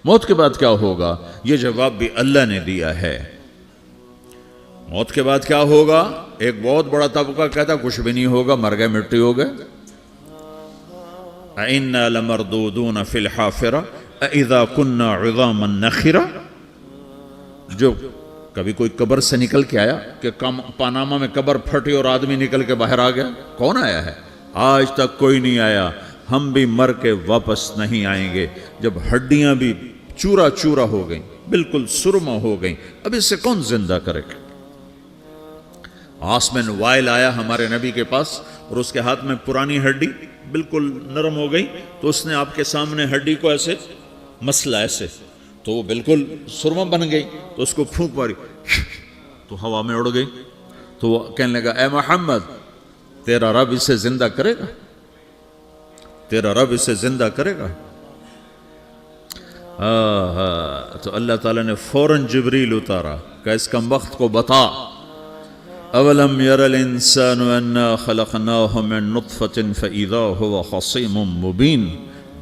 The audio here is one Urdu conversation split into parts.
موت کے بعد کیا ہوگا؟ یہ جواب بھی اللہ نے دیا ہے۔ موت کے بعد کیا ہوگا؟ ایک بہت بڑا طبقہ کہتا کچھ بھی نہیں ہوگا، مر گئے، مٹی ہو گئے۔ اِنَّا لَمَرْدُودُونَ فِي الْحَافِرَةِ اِذَا كُنَّا عِظَامًا نَخِرَةً۔ جو کبھی کوئی قبر سے نکل کے آیا کہ پاناما میں قبر پھٹی اور آدمی نکل کے باہر آ گیا؟ کون آیا ہے؟ آج تک کوئی نہیں آیا۔ ہم بھی مر کے واپس نہیں آئیں گے۔ جب ہڈیاں بھی چورا چورا ہو گئیں، بالکل سرما ہو گئیں، اب اس سے کون زندہ کرے گا؟ آسمن وائل آیا ہمارے نبی کے پاس اور اس کے ہاتھ میں پرانی ہڈی بالکل نرم ہو گئی، تو اس نے آپ کے سامنے ہڈی کو ایسے مسلا، ایسے، تو وہ بالکل سرما بن گئی، تو اس کو پھونک ماری تو ہوا میں اڑ گئی۔ تو وہ کہنے لگا اے محمد، تیرا رب اسے زندہ کرے گا؟ تیرا رب اسے زندہ کرے گا؟ تو اللہ تعالیٰ نے فوراً جبریل اتارا کہ اس کم وقت کو بتا، اولم یر الانسان انا خلقناہ من نطفة فاذا هو خصیم مبین۔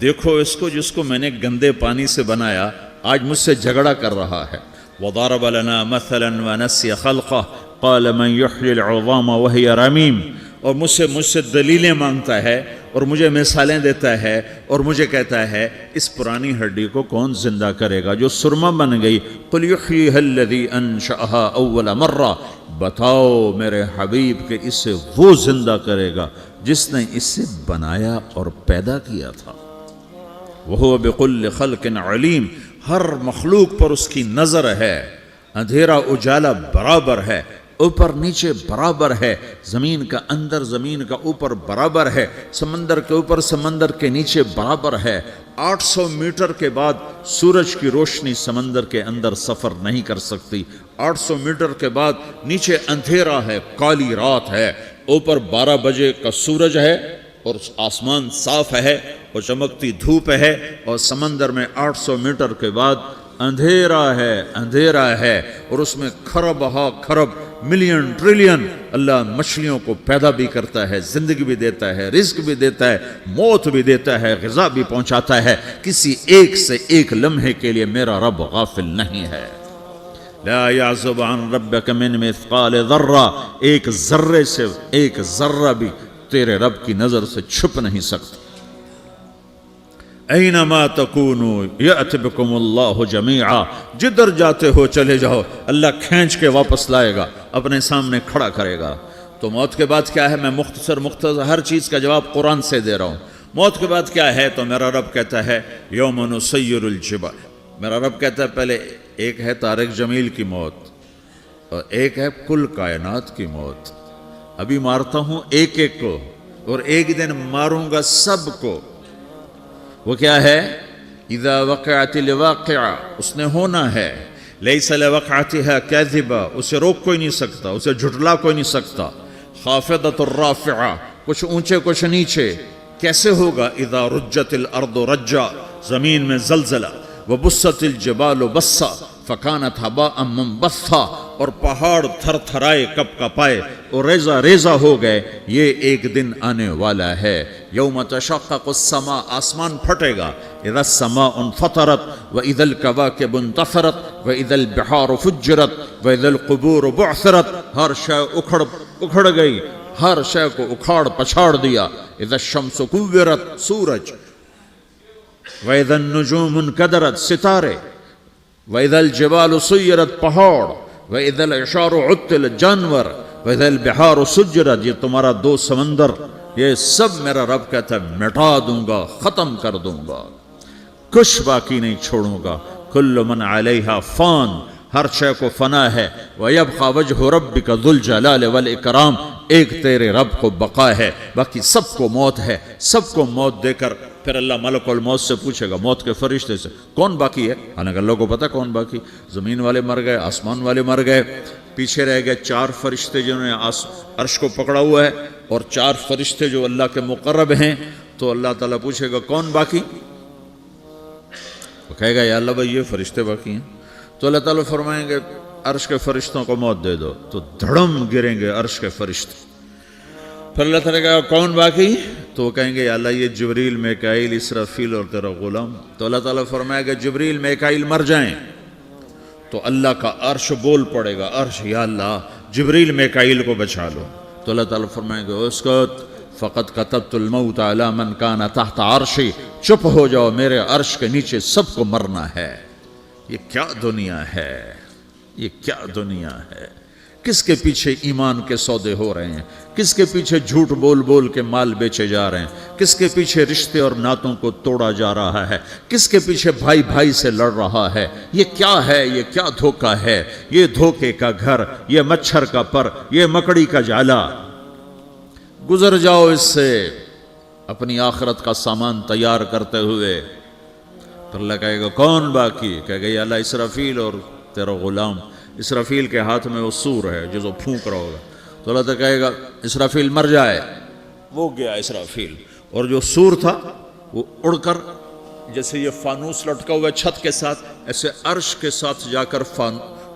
دیکھو اس کو جس کو میں نے گندے پانی سے بنایا، آج مجھ سے جھگڑا کر رہا ہے۔ وضرب لنا مثلا ونسی خلقہ قال من یحیی العظام وہی رمیم۔ اور مجھ سے دلیلیں مانگتا ہے اور مجھے مثالیں دیتا ہے اور مجھے کہتا ہے اس پرانی ہڈی کو کون زندہ کرے گا جو سرما بن گئی؟ قل یحییھا الذی انشأھا اول مرہ۔ بتاؤ میرے حبیب کہ اسے وہ زندہ کرے گا جس نے اسے بنایا اور پیدا کیا تھا۔ وہو بکل خلق علیم۔ ہر مخلوق پر اس کی نظر ہے، اندھیرا اجالا برابر ہے، اوپر نیچے برابر ہے، زمین کا اندر زمین کا اوپر برابر ہے، سمندر کے اوپر سمندر کے نیچے برابر ہے۔ 800 میٹر کے بعد سورج کی روشنی سمندر کے اندر سفر نہیں کر سکتی۔ 800 میٹر کے بعد نیچے اندھیرا ہے، کالی رات ہے، اوپر 12 بجے کا سورج ہے اور آسمان صاف ہے اور چمکتی دھوپ ہے، اور سمندر میں 800 میٹر کے بعد اندھیرا ہے اور اس میں کھرب ہا کھرب ملین ٹریلین اللہ مچھلیوں کو پیدا بھی کرتا ہے، زندگی بھی دیتا ہے، رزق بھی دیتا ہے، موت بھی دیتا ہے، غذا بھی پہنچاتا ہے۔ کسی ایک سے ایک لمحے کے لیے میرا رب غافل نہیں ہے۔ لا يعزب عن ربك من مثقال ذرہ، ایک ذرے سے ایک ذرہ بھی تیرے رب کی نظر سے چھپ نہیں سکتا۔ اینما تکونوا یأت بکم اللہ جمیعا، جدھر جاتے ہو چلے جاؤ، اللہ کھینچ کے واپس لائے گا، اپنے سامنے کھڑا کرے گا۔ تو موت کے بعد کیا ہے؟ میں مختصر ہر چیز کا جواب قرآن سے دے رہا ہوں۔ موت کے بعد کیا ہے؟ تو میرا رب کہتا ہے یوم نسیر الجبال۔ میرا رب کہتا ہے پہلے ایک ہے طارق جمیل کی موت اور ایک ہے کل کائنات کی موت۔ ابھی مارتا ہوں ایک ایک کو اور ایک دن ماروں گا سب کو۔ وہ کیا ہے؟ اذا وقعت الواقعہ، اس نے ہونا ہے۔ لیس لوقعتها کاذبہ، اسے روک کوئی نہیں سکتا، اسے جھٹلا کوئی نہیں سکتا۔ خافضۃ الرافعہ، کچھ اونچے کچھ نیچے۔ کیسے ہوگا؟ اذا رجت الارض رجا، زمین میں زلزلہ۔ وبست الجبال بسا فکانت ہباء منبثا، اور پہاڑ تھر تھرائے کپ کپائے اور ریزہ ریزہ ہو گئے۔ یہ ایک دن آنے والا ہے۔ یوم تشقق السماء، آسمان پھٹے گا۔ اذا السماء انفطرت واذا الكواكب انتثرت واذا البحار فجرت واذا القبور بعثرت، ہر شے اکھڑ گئی، ہر شے کو اکھاڑ پچھاڑ دیا۔ اذا الشمس كورت، سورج۔ وَإِذَا النُّجُومُ انْكَدَرَتْ، ستارے۔ وَإِذَا الْجِبَالُ سُيِّرَتْ، پہاڑ۔ وَإِذَا الْعِشَارُ عُطِّلَتْ، جانور۔ وَإِذَا الْبِحَارُ سُجِّرَتْ، یہ تمہارا دو سمندر، یہ سب میرا رب کہتا ہے مٹا دوں گا، ختم کر دوں گا، کچھ باقی نہیں چھوڑوں گا۔ كُلُّ مَنْ عَلَيْهَا فان، ہر شے کو فنا ہے۔ وَيَبْقَى وَجْهُ رَبِّكَ ذُو الْجَلَالِ وَالْإِكْرَامِ، ایک تیرے رب کو بقا ہے، باقی سب کو موت ہے۔ سب کو موت دے کر پھر اللہ ملک الموت سے پوچھے گا، موت کے فرشتے سے، کون باقی ہے؟ حالانکہ اللہ کو پتا کون باقی۔ زمین والے مر گئے، آسمان والے مر گئے، پیچھے رہ گئے 4 فرشتے جنہوں نے عرش کو پکڑا ہوا ہے، اور 4 فرشتے جو اللہ کے مقرب ہیں۔ تو اللہ تعالیٰ پوچھے گا کون باقی؟ وہ کہے گا یا اللہ بھائی یہ فرشتے باقی ہیں۔ تو اللہ تعالیٰ فرمائیں گے عرش کے فرشتوں کو موت دے دو، تو دھڑم گریں گے عرش کے فرشتے۔ پھر اللہ تعالیٰ کہا کون باقی؟ تو تو وہ کہیں گے یا اللہ یہ جبریل میکائیل اسرافیل اور تیرا غلام. تو اللہ تعالیٰ فرمائے گا جبریل میکائیل مر جائیں تو اللہ کا عرش بول پڑے گا, عرش یا اللہ جبریل میکائیل کو بچا لو. تو اللہ تعالیٰ فرمائے گا اسکت فقط کتبت الموت علی من کان تحت عرشی, چپ ہو جاؤ میرے عرش کے نیچے سب کو مرنا ہے. یہ کیا دنیا ہے, یہ کیا دنیا ہے. کس کے پیچھے ایمان کے سودے ہو رہے ہیں, کس کے پیچھے جھوٹ بول بول کے مال بیچے جا رہے ہیں, کس کے پیچھے رشتے اور ناتوں کو توڑا جا رہا ہے, کس کے پیچھے بھائی بھائی سے لڑ رہا ہے. یہ کیا ہے, یہ کیا دھوکہ ہے, یہ دھوکے کا گھر, یہ مچھر کا پر, یہ مکڑی کا جالا. گزر جاؤ اس سے اپنی آخرت کا سامان تیار کرتے ہوئے. پھر اللہ کہے گا کون باقی, کہے گا یا اللہ اسرافیل اور تیرا غلام. اسرافیل کے ہاتھ میں وہ سور ہے جو پھونک رہا ہوگا. تو اللہ تعالیٰ کہے گا اسرافیل مر جائے, وہ گیا اسرافیل. اور جو سور تھا وہ اڑ کر جیسے یہ فانوس لٹکا ہوا ہے چھت کے ساتھ, ایسے عرش کے ساتھ جا کر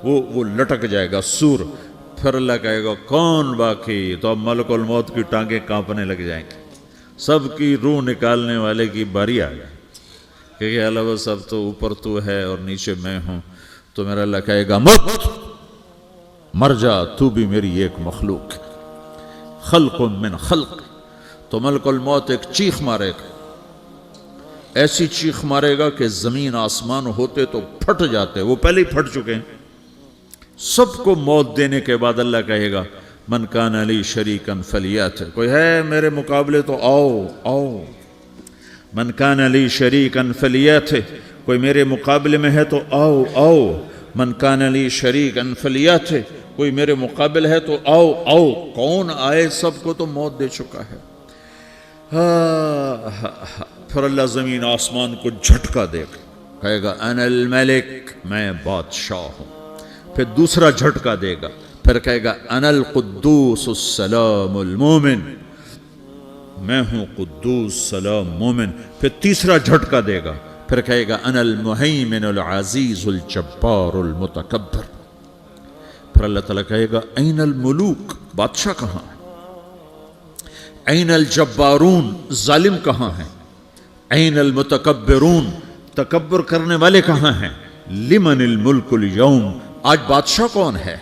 وہ لٹک جائے گا سور. پھر اللہ کہے گا کون باقی, تو اب ملک الموت کی ٹانگیں کانپنے لگ جائیں گے. سب کی روح نکالنے والے کی باری آ گئی کہ اللہ وہ سب تو اوپر تو ہے اور نیچے میں ہوں. تو میرا اللہ کہے گا مت, مر جا, تو بھی میری ایک مخلوق, خلق من خلق. تو ملک الموت ایک چیخ مارے گا, ایسی چیخ مارے گا کہ زمین آسمان ہوتے تو پھٹ جاتے, وہ پہلے ہی پھٹ چکے ہیں. سب کو موت دینے کے بعد اللہ کہے گا من کان لی شریکا فلیات, کوئی ہے میرے مقابلے تو آؤ آؤ. من کان لی شریکا فلیات, کوئی میرے مقابلے میں ہے تو آؤ آؤ. من کان لی شریکا فلیات, کوئی میرے مقابل ہے تو آؤ آؤ. کون آئے, سب کو تو موت دے چکا ہے. پھر اللہ زمین آسمان کو جھٹکا دے گا, کہے گا انا الملک, میں بادشاہ ہوں. پھر دوسرا جھٹکا دے گا, پھر کہے گا انا القدوس السلام المومن, میں ہوں قدوس سلام مومن. پھر تیسرا جھٹکا دے گا, پھر کہے گا انا المہیمن العزیز الجبار المتکبر. پھر اللہ تعالیٰ کہے گا این الملوک, بادشاہ کہاں ہے؟ این الجبارون, ظالم کہاں ہیں؟ این المتکبرون, تکبر کرنے والے کہاں ہیں؟ لمن الملک اليوم, آج بادشاہ کون ہے؟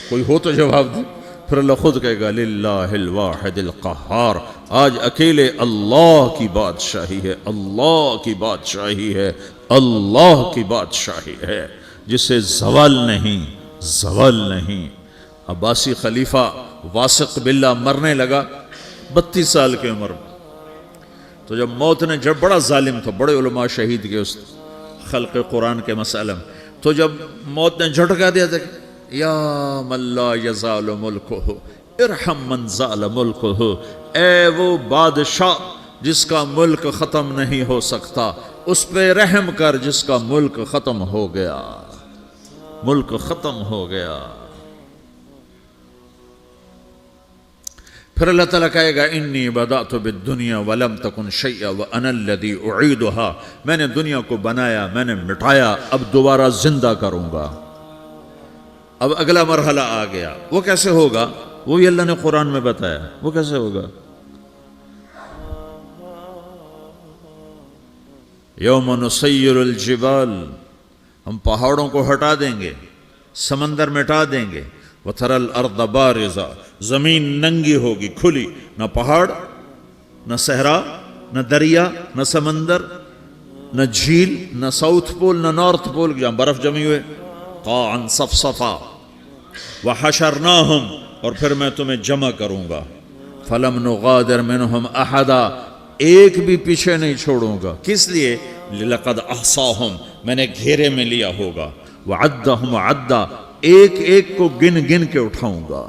کوئی ہو تو جواب دے. پھر اللہ خود کہے گا للہ الواحد القہار, آج اکیلے اللہ کی بادشاہی ہے, اللہ کی بادشاہی ہے, اللہ کی بادشاہی ہے جسے زوال نہیں, زوال نہیں. عباسی خلیفہ واثق باللہ مرنے لگا 32 سال کی عمر میں. تو جب موت نے, جب بڑا ظالم تھا, بڑے علماء شہید کے اس خلق قرآن کے مسئلہ میں, تو جب موت نے جھٹکا دیا تھا یا من لا یزال ملکہ ارحم من زال ملکہ, اے وہ بادشاہ جس کا ملک ختم نہیں ہو سکتا, اس پہ رحم کر جس کا ملک ختم ہو گیا, ملک ختم ہو گیا. پھر اللہ تعالیٰ کہے گا انی بدأت بالدنیا ولم تکن شیئا وانا الذی اعیدها, میں نے دنیا کو بنایا, میں نے مٹایا, اب دوبارہ زندہ کروں گا. اب اگلا مرحلہ آ گیا, وہ کیسے ہوگا؟ وہ بھی اللہ نے قرآن میں بتایا. وہ کیسے ہوگا؟ یوم نسیر الجبال, ہم پہاڑوں کو ہٹا دیں گے, سمندر مٹا دیں گے. وَتَرَى الْأَرْضَ بَارِزَةً, زمین ننگی ہوگی, کھلی, نہ پہاڑ, نہ صحرا, نہ دریا, نہ سمندر, نہ جھیل, نہ ساؤتھ پول, نہ نارتھ پول جہاں برف جمی ہوئے. قَاعًا صَفْصَفًا وَحَشَرْنَاهُمْ, اور پھر میں تمہیں جمع کروں گا. فَلَمْ نُغَادِرْ مِنْهُمْ أَحَدًا, ایک بھی پیچھے نہیں چھوڑوں گا. کس لیے؟ لَقَدْ أَحْصَاهُمْ, میں نے گھیرے میں لیا ہوگا. وَعَدَّهُمْ عَدًّا, ایک ایک کو گن گن کے اٹھاؤں گا.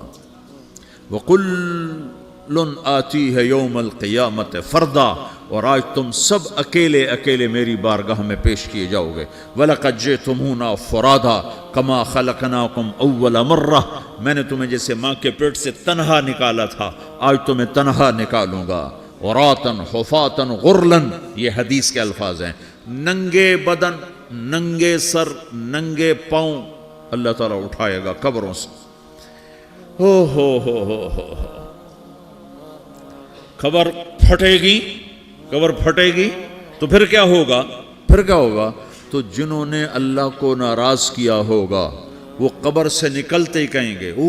وَقُلٌّ آتِيهَ يَوْمَ الْقِيَامَةِ فَرْدًا, اور آج تم سب اکیلے اکیلے میری بارگاہ میں پیش کیے جاؤ گے. وَلَقَدْ جِئْتُمُونَا فُرَادًا كَمَا خَلَقْنَاكُمْ أَوَّلَ مَرَّةٍ, میں نے تمہیں جیسے ماں کے پیٹ سے تنہا نکالا تھا, آج تمہیں تنہا نکالوں گا. عُرَاةً حُفَاةً غُرْلًا, یہ حدیث کے الفاظ ہیں. ننگے بدن, ننگے سر, ننگے پاؤں اللہ تعالیٰ اٹھائے گا قبروں سے. ہو. خبر پھٹے گی، قبر پھٹے گی تو پھر کیا ہوگا؟ پھر کیا ہوگا؟ تو جنہوں نے اللہ کو ناراض کیا ہوگا وہ قبر سے نکلتے ہی کہیں گے او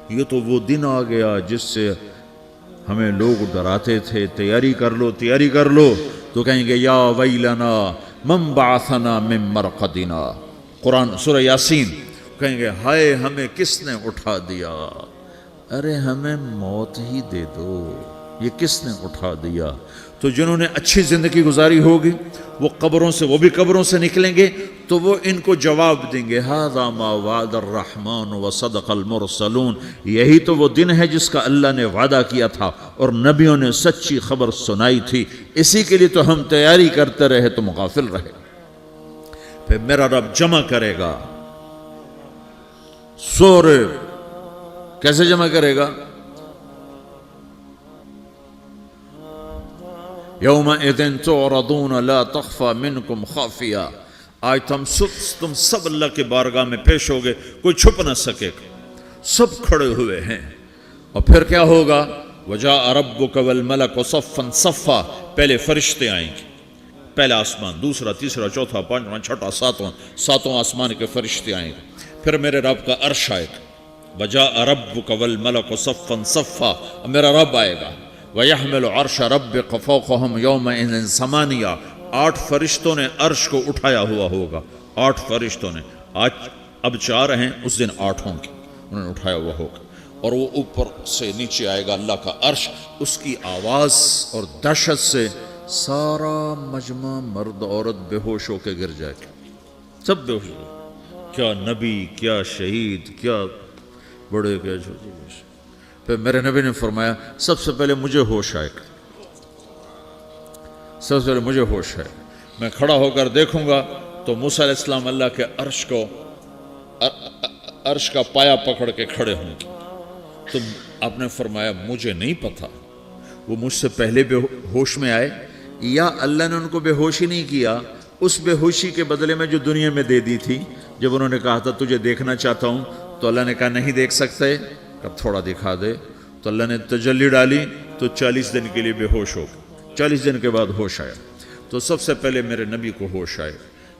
یہ تو وہ دن آ گیا جس سے ہمیں لوگ ڈراتے تھے، تیاری کر لو تیاری کر لو. تو کہیں گے یا ویلنا من بعثنا من مرقدنا، قرآن سورہ یاسین. کہیں گے ہائے ہمیں کس نے اٹھا دیا، ارے ہمیں موت ہی دے دو، یہ کس نے اٹھا دیا. تو جنہوں نے اچھی زندگی گزاری ہوگی وہ قبروں سے، وہ بھی قبروں سے نکلیں گے تو وہ ان کو جواب دیں گے ھذا ما وعد الرحمن وصدق المرسلون، یہی تو وہ دن ہے جس کا اللہ نے وعدہ کیا تھا اور نبیوں نے سچی خبر سنائی تھی، اسی کے لیے تو ہم تیاری کرتے رہے تم غافل رہے. پھر میرا رب جمع کرے گا سورے، کیسے جمع کرے گا؟ یومئذ تعرضون لا تخفى منکم خافیہ، آج تم سب اللہ کے بارگاہ میں پیش ہوگے، کوئی چھپ نہ سکے گا، سب کھڑے ہوئے ہیں. اور پھر کیا ہوگا؟ وجاء ربک والملک صفا صفا، پہلے فرشتے آئیں گے، پہلا آسمان، دوسرا، تیسرا، چوتھا، پانچواں، چھٹا، ساتواں آسمان کے فرشتے آئیں گے. پھر میرے رب کا عرش آئے گا، وجاء ربک والملک صفا صفا، میرا رب آئے گا. وَيَحْمِلُ عَرْشَ رَبِّكَ فَوْقَهُمْ يَوْمَئِذٍ ثَمَانِيَةٌ، 8 فرشتوں نے عرش کو اٹھایا ہوا ہوگا، 8 فرشتوں نے، آج اب 4 ہیں، اس دن 8 ہوں گے، انہوں نے اٹھایا ہوا ہوگا. اور وہ اوپر سے نیچے آئے گا اللہ کا عرش، اس کی آواز اور دہشت سے سارا مجمع مرد عورت بے ہوش ہو کے گر جائے گا، سب بے ہوش ہو. کیا نبی، کیا شہید، کیا بڑے، کیا چھوٹے. پھر میرے نبی نے فرمایا سب سے پہلے مجھے ہوش آئے گا، سب سے پہلے مجھے ہوش ہے، میں کھڑا ہو کر دیکھوں گا تو موسیٰ علیہ السلام اللہ کے عرش کا پایا پکڑ کے کھڑے ہوں گے. تو آپ نے فرمایا مجھے نہیں پتا وہ مجھ سے پہلے بے ہوش میں آئے یا اللہ نے ان کو بے ہوشی نہیں کیا، اس بے ہوشی کے بدلے میں جو دنیا میں دے دی تھی. جب انہوں نے کہا تھا تجھے دیکھنا چاہتا ہوں تو اللہ نے کہا نہیں دیکھ سکتے، اب تھوڑا دکھا دے. تو اللہ نے تجلی ڈالی تو 40 دن کے لیے بے ہوش ہو گئے، 40 دن کے بعد ہوش آیا. تو سب سے پہلے میرے نبی کو ہوش آئے،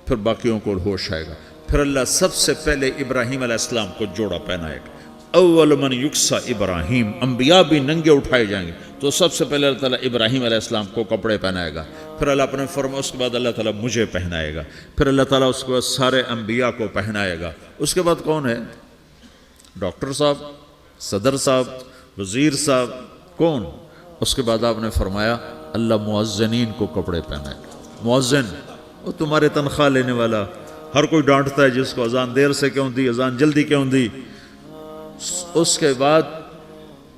پھر باقیوں کو ہوش آئے گا. پھر اللہ سب سے پہلے ابراہیم علیہ السلام کو جوڑا پہنائے گا. اول من یکسا ابراہیم، انبیاء بھی ننگے اٹھائے جائیں گے تو سب سے پہلے اللہ تعالیٰ ابراہیم علیہ السلام کو کپڑے پہنائے گا. پھر اللہ اپنے فرما، اس کے بعد اللہ تعالیٰ مجھے پہنائے گا. پھر اللہ تعالیٰ اس کے بعد سارے انبیاء کو پہنائے گا. اس کے بعد کون ہے؟ ڈاکٹر صاحب، صدر صاحب، وزیر صاحب، کون؟ اس کے بعد آپ نے فرمایا اللہ مؤذنین کو کپڑے پہنائے گا. مؤذن وہ تمہارے تنخواہ لینے والا، ہر کوئی ڈانٹتا ہے جس کو اذان دیر سے کیوں دی، اذان جلدی کیوں دی. اس کے بعد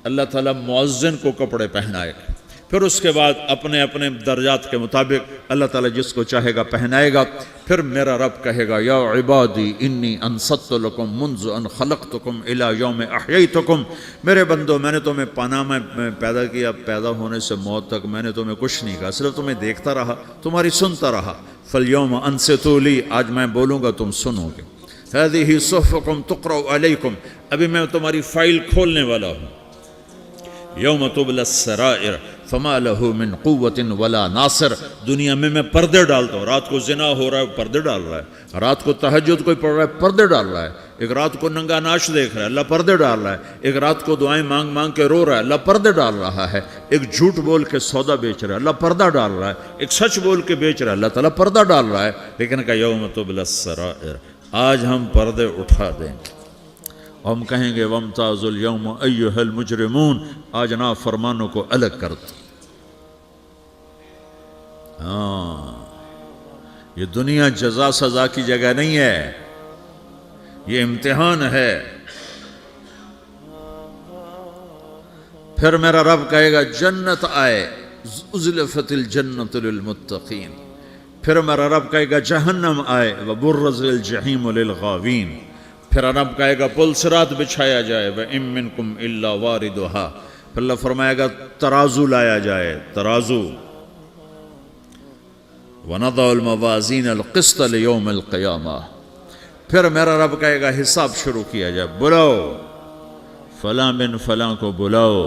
اللہ تعالیٰ مؤذن کو کپڑے پہنائے گا. پھر اس کے بعد اپنے اپنے درجات کے مطابق اللہ تعالیٰ جس کو چاہے گا پہنائے گا. پھر میرا رب کہے گا یا عبادی انی انصت لکم منذ ان خلقتکم الی یوم احییتکم، میرے بندو میں نے تمہیں پاناما میں پیدا کیا، پیدا ہونے سے موت تک میں نے تمہیں کچھ نہیں کہا، صرف تمہیں دیکھتا رہا، تمہاری سنتا رہا. فالیوم انصتوا لی، آج میں بولوں گا تم سنو گے. هذه صحفکم تقرأ علیکم، ابھی میں تمہاری فائل کھولنے والا ہوں. یوم تبلی السرائر فما له من قوت ولا ناصر، دنیا میں پردے ڈالتا ہوں. رات کو زنا ہو رہا ہے پردے ڈال رہا ہے، رات کو تہجد کوئی پڑھ رہا ہے پردے ڈال رہا ہے، ایک رات کو ننگا ناچ دیکھ رہا ہے اللہ پردے ڈال رہا ہے، ایک رات کو دعائیں مانگ مانگ کے رو رہا ہے اللہ پردے ڈال رہا ہے، ایک جھوٹ بول کے سودا بیچ رہا ہے اللہ پردہ ڈال رہا ہے، ایک سچ بول کے بیچ رہا ہے اللہ تعالیٰ پردہ ڈال رہا ہے. لیکن کہ یوم تبلی السرائر، آج ہم پردے اٹھا دیں گے. ہم کہیں گے وامتازوا اليوم ایھا المجرمون، آج نافرمانوں کو الگ کر دو. یہ دنیا جزا سزا کی جگہ نہیں ہے، یہ امتحان ہے. پھر میرا رب کہے گا جنت آئے، ازلفت الجنت للمتقین. پھر میرا رب کہے گا جہنم آئے، وبرزت الجحیم للغاوین. پھر رب کہے گا پل صراط بچھایا جائے، وَإِن مِّنكُمْ إِلَّا وَارِدُهَا. پھر اللہ فرمائے گا ترازو لایا جائے، ترازو. وَنَضَعُ الْمَوَازِينَ الْقِسْطَ لِيَوْمِ الْقِيَامَةِ. پھر میرا رب کہے گا حساب شروع کیا جائے، بلاؤ فلاں بن فلاں کو بلاؤ،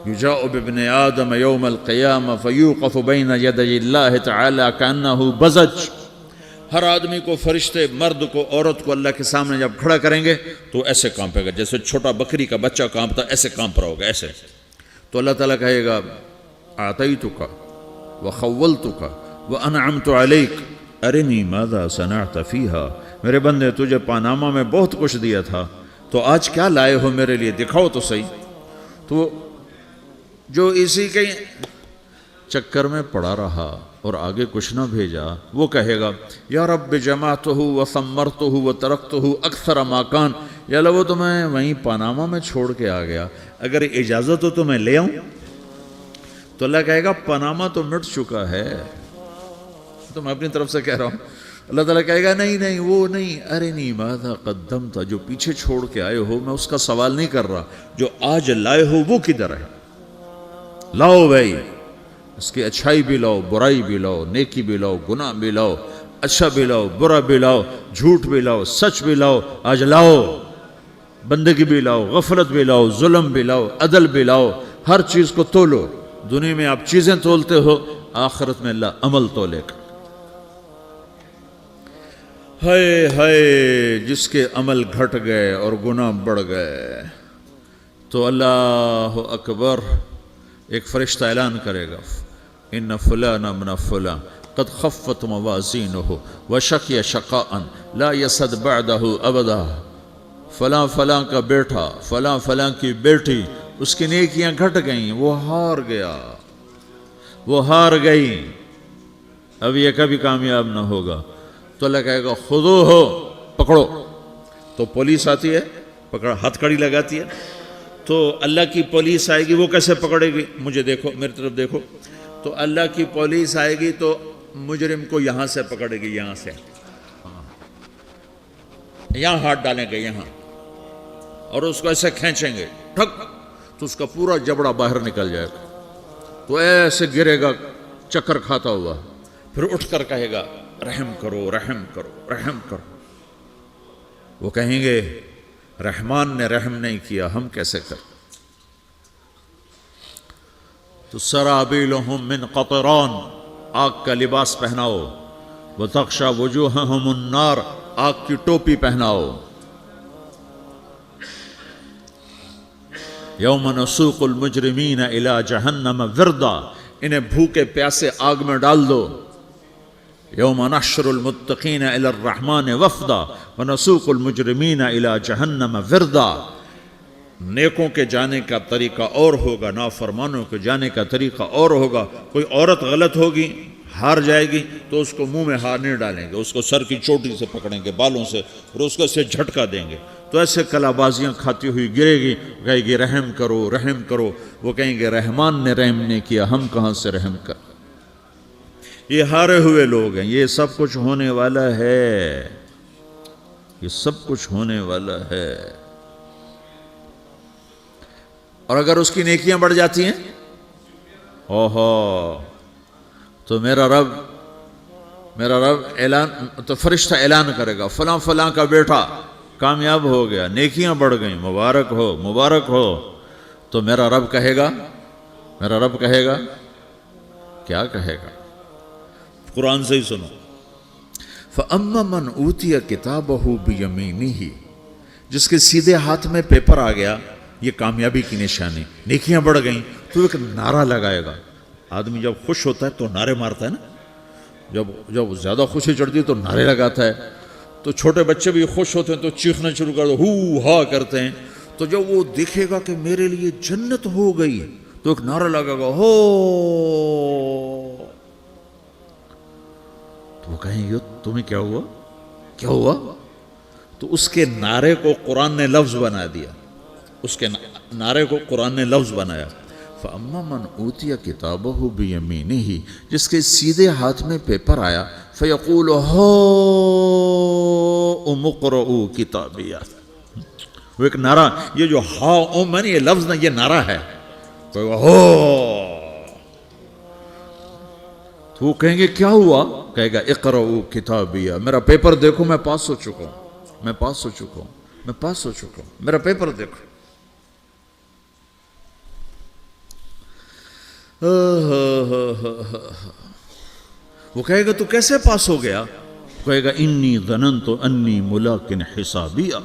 یجاء بابن آدم یوم القیامہ فیوقف بین یدی اللہ تعالی کانہ بزج، ہر آدمی کو، فرشتے، مرد کو، عورت کو اللہ کے سامنے جب کھڑا کریں گے تو ایسے کانپے گا جیسے چھوٹا بکری کا بچہ کانپتا، ایسے کانپ رہا ہوگا ایسے. تو اللہ تعالیٰ کہے گا اعطیتک وخولتک وانعمت علیک ارنی ماذا صنعت فیہا، میرے بندے تجھے پاناما میں بہت کچھ دیا تھا، تو آج کیا لائے ہو میرے لیے، دکھاؤ تو صحیح. تو جو اسی کے چکر میں پڑا رہا اور آگے کچھ نہ بھیجا، وہ کہے گا یا رب جمعتہ وثمرتہ وترکتہ اکثر ما کان، یا اللہ وہ تو میں وہیں پاناما میں چھوڑ کے آ گیا، اگر اجازت ہو تو میں لے آؤں. تو اللہ کہے گا پاناما تو مٹ چکا ہے، تو میں اپنی طرف سے کہہ رہا ہوں. اللہ تعالیٰ کہے گا نہیں نہیں وہ نہیں، ارنی ماذا قدمت، جو پیچھے چھوڑ کے آئے ہو میں اس کا سوال نہیں کر رہا، جو آج لائے ہو وہ کدھر ہے، لاؤ بھائی، اس کی اچھائی بھی لاؤ، برائی بھی لاؤ، نیکی بھی لاؤ، گناہ بھی لاؤ، اچھا بھی لاؤ، برا بھی لاؤ، جھوٹ بھی لاؤ، سچ بھی لاؤ، آج لاؤ. بندگی بھی لاؤ، غفلت بھی لاؤ، ظلم بھی لاؤ، عدل بھی لاؤ، ہر چیز کو تولو. دنیا میں آپ چیزیں تولتے ہو، آخرت میں اللہ عمل تولے گا. ہائے ہائے جس کے عمل گھٹ گئے اور گناہ بڑھ گئے. تو اللہ اکبر، ایک فرشتہ اعلان کرے گا ان فلان ابن فلان قد خفت موازینہ وشقی شقاء لا یسد بعدہ ابدا، فلاں فلاں کا بیٹا، فلاں فلاں کی بیٹی، اس کی نیکیاں گھٹ گئیں، وہ ہار گیا، وہ ہار گئی، اب یہ کبھی کامیاب نہ ہوگا. تو اللہ کہے گا خودو ہو، پکڑو. تو پولیس آتی ہے، پکڑ ہتھ کڑی لگاتی ہے. تو اللہ کی پولیس آئے گی، وہ کیسے پکڑے گی، مجھے دیکھو، میری طرف دیکھو. تو اللہ کی پولیس آئے گی تو مجرم کو یہاں سے پکڑے گی، یہاں سے، یہاں ہاتھ ڈالیں گے یہاں، اور اس کو ایسے کھینچیں گے ٹھک، تو اس کا پورا جبڑا باہر نکل جائے گا. تو ایسے گرے گا چکر کھاتا ہوا، پھر اٹھ کر کہے گا رحم کرو، رحم کرو، رحم کرو. وہ کہیں گے رحمان نے رحم نہیں کیا، ہم کیسے کریں. تو سرابیلہم من قطران، آگ کا لباس پہناؤ، وتغشا وجوہہم النار، آگ کی ٹوپی پہناؤ. یوم نسوق المجرمین الی جہنم وردا، انہیں بھوکے پیاسے آگ میں ڈال دو. یوم نحشر المتقین الی الرحمن وفدا ونسوق المجرمین الی جہنم وردا. نیکوں کے جانے کا طریقہ اور ہوگا، نافرمانوں کے جانے کا طریقہ اور ہوگا. کوئی عورت غلط ہوگی، ہار جائے گی، تو اس کو منہ میں ہار نہیں ڈالیں گے، اس کو سر کی چوٹی سے پکڑیں گے، بالوں سے، اور اس کو سے جھٹکا دیں گے. تو ایسے کلا بازیاں کھاتی ہوئی گرے گی، کہے گی رحم کرو، رحم کرو. وہ کہیں گے رحمان نے رحم نہیں کیا، ہم کہاں سے رحم کر. یہ ہارے ہوئے لوگ ہیں. یہ سب کچھ ہونے والا ہے، یہ سب کچھ ہونے والا ہے. اور اگر اس کی نیکیاں بڑھ جاتی ہیں، اوہو، تو میرا رب اعلان، تو فرشتہ اعلان کرے گا فلاں فلاں کا بیٹا کامیاب ہو گیا، نیکیاں بڑھ گئیں، مبارک ہو، مبارک ہو. تو میرا رب کہے گا کیا کہے گا، قرآن سے ہی سنو. فَأَمَّا مَنْ أُوتِيَ كِتَابَهُ بِيَمِينِهِ، جس کے سیدھے ہاتھ میں پیپر آ گیا، یہ کامیابی کی نشانی، نیکیاں بڑھ گئیں. تو ایک نعرہ لگائے گا. آدمی جب خوش ہوتا ہے تو نعرے مارتا ہے نا، جب زیادہ خوشی چڑھتی ہے تو نعرے لگاتا ہے. تو چھوٹے بچے بھی خوش ہوتے ہیں تو چیخنا شروع کر دو، ہو ہا کرتے ہیں. تو جب وہ دیکھے گا کہ میرے لیے جنت ہو گئی، تو ایک نعرہ لگے گا، ہو. تو وہ کہیں گے تمہیں کیا ہوا، کیا ہوا. تو اس کے نعرے کو قرآن نے لفظ بنا دیا، اس کے نعرے کو قرآن نے لفظ بنایا. فَأَمَّا مَنْ أُوتِيَ كِتَابَهُ بِيَمِينِهِ، جس کے سیدھے ہاتھ میں پیپر آیا، فَيَقُولُ هَاؤْمُ اقْرَءُوا كِتَابِيَهْ. وہ ایک نعرہ، یہ جو ہا ام ہے، یہ لفظ نہ، یہ نعرہ ہے. تو وہ کہیں گے کیا ہوا، کہے گا اقرؤوا کتابیہ، میرا پیپر دیکھو، میں پاس ہو چکا ہوں، میں پاس ہو چکا ہوں، میں پاس ہو چکا ہوں، میرا پیپر دیکھو. وہ کہے گا تو کیسے پاس ہو گیا؟ کہے گا انی ظننت انی ملاقن حسابیہ،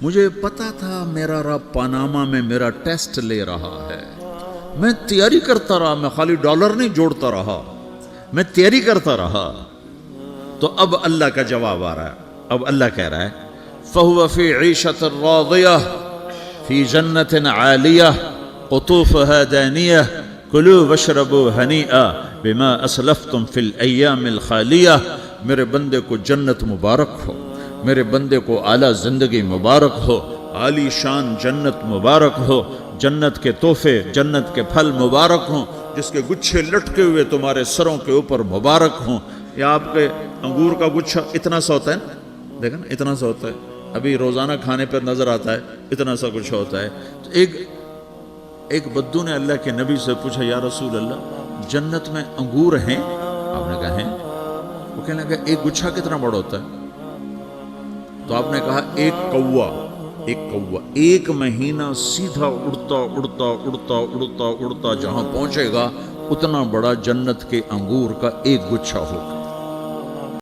مجھے پتا تھا میرا رب پاناما میں میرا ٹیسٹ لے رہا ہے، میں تیاری کرتا رہا، میں خالی ڈالر نہیں جوڑتا رہا، میں تیاری کرتا رہا۔ تو اب اللہ کا جواب آ رہا ہے، اب اللہ کہہ رہا ہے فَهُوَ فِي عِيشَةٍ رَاضِيَةٍ فِي جَنَّةٍ عَالِيَةٍ قُطُوفُهَا دَانِيَةٌ كُلُوا وَاشْرَبُوا هَنِيئًا بِمَا أَسْلَفْتُمْ فِي الْأَيَّامِ الْخَالِيَةِ، میرے بندے کو جنت مبارک ہو، میرے بندے کو اعلیٰ زندگی مبارک ہو، عالی شان جنت مبارک ہو، جنت کے تحفے، جنت کے پھل مبارک ہوں، جس کے گچھے لٹکے ہوئے تمہارے سروں کے اوپر مبارک ہوں۔ یا آپ کے انگور کا گچھا اتنا سا ہوتا ہے نا، دیکھا نا اتنا سا ہوتا ہے، ابھی روزانہ کھانے پر نظر آتا ہے، اتنا سا گچھا ہوتا ہے۔ تو ایک بدو نے اللہ کے نبی سے پوچھا یا رسول اللہ جنت میں انگور ہیں؟ آپ نے کہا ہیں۔ وہ کہنے لگا ایک گچھا کتنا بڑا ہوتا ہے؟ تو آپ نے کہا ایک کوا ایک مہینہ سیدھا اڑتا اڑتا اڑتا اڑتا اڑتا جہاں پہنچے گا اتنا بڑا جنت کے انگور کا ایک گچھا ہوگا۔